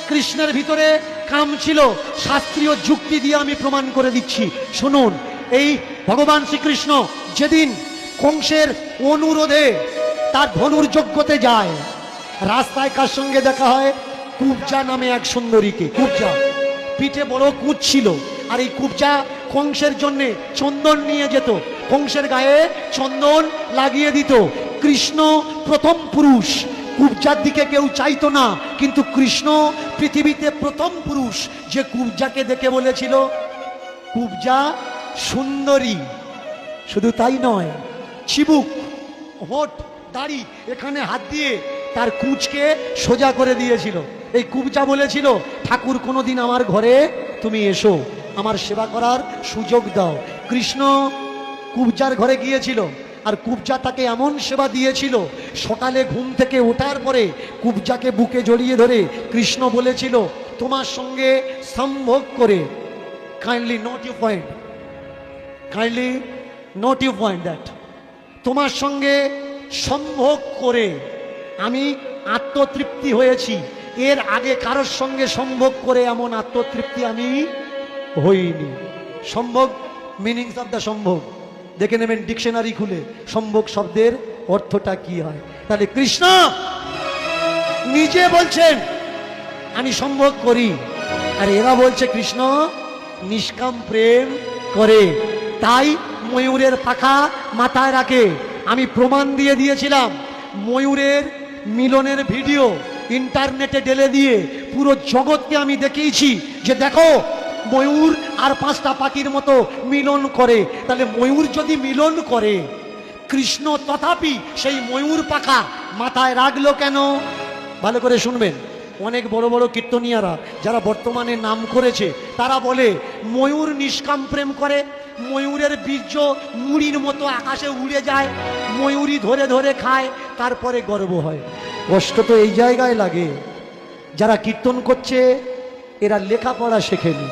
কৃষ্ণের ভিতরে কাম ছিল, শাস্ত্রীয় যুক্তি দিয়ে আমি প্রমাণ করে দিচ্ছি। শুনুন, এই ভগবান শ্রীকৃষ্ণ যেদিন কংসের অনুরোধে তার ধনুর্যজ্ঞতে যায়, রাস্তায় কার সঙ্গে দেখা হয়? কুব্জা নামে এক সুন্দরীকে। কুব্জা পিঠে বড় কুচ ছিল, আর এই কুব্জা কংসের জন্যে চন্দন নিয়ে যেত, কংসের গায়ে চন্দন লাগিয়ে দিত। কৃষ্ণ প্রথম পুরুষ, কুব্জার দিকে কেউ চাইতো না, কিন্তু কৃষ্ণ পৃথিবীতে প্রথম পুরুষ যে কুব্জাকে দেখে বলেছিল কুব্জা সুন্দরী। শুধু তাই নয়, চিবুক, হোঁট, দাড়ি, এখানে হাত দিয়ে তার কুচকে সোজা করে দিয়েছিল। এই কুব্জা বলেছিল, ঠাকুর কোনোদিন আমার ঘরে তুমি এসো, আমার সেবা করার সুযোগ দাও। কৃষ্ণ কুব্জার ঘরে গিয়েছিল, আর কুব্জা তাকে এমন সেবা দিয়েছিল, সকালে ঘুম থেকে ওঠার পরে কুব্জাকে বুকে জড়িয়ে ধরে কৃষ্ণ বলেছিল, তোমার সঙ্গে সম্ভোগ করে, kindly note you point, kindly note you point that, তোমার সঙ্গে সম্ভোগ করে আমি আত্মতৃপ্তি হয়েছি। এর আগে কারোর সঙ্গে সম্ভোগ করে এমন আত্মতৃপ্তি আমি হইনি। সম্ভোগ, মিনিংস অফ দ্য সম্ভোগ দেখে নেবেন ডিকশনারি খুলে, সম্ভোগ শব্দের অর্থটা কি হয়। তাহলে কৃষ্ণ নিজে বলছেন আমি সম্ভোগ করি, আর এরা বলছে কৃষ্ণ নিষ্কাম প্রেম করে। তাই ময়ূরের পাখা মাথায় রাখে। আমি প্রমাণ দিয়ে দিয়েছিলাম, ময়ূরের মিলনের ভিডিও ইন্টারনেটে ঢেলে দিয়ে পুরো জগৎকে আমি দেখিয়েছি যে দেখো ময়ূর আর 5টা পাখির মতো মিলন করে। তাহলে ময়ূর যদি মিলন করে, কৃষ্ণ তথাপি সেই ময়ূর পাখা মাথায় রাখলো কেন? ভালো করে শুনবেন। অনেক বড় বড় কীর্তনিয়ারা যারা বর্তমানে নাম করেছে, তারা বলে ময়ূর নিষ্কাম প্রেম করে, ময়ূরের বীর্য মুড়ির মতো আকাশে উড়ে যায়, ময়ূরী ধরে ধরে খায়, তারপরে গর্ব হয়। কষ্ট তো এই জায়গায় লাগে, যারা কীর্তন করছে এরা লেখাপড়া শেখেনি।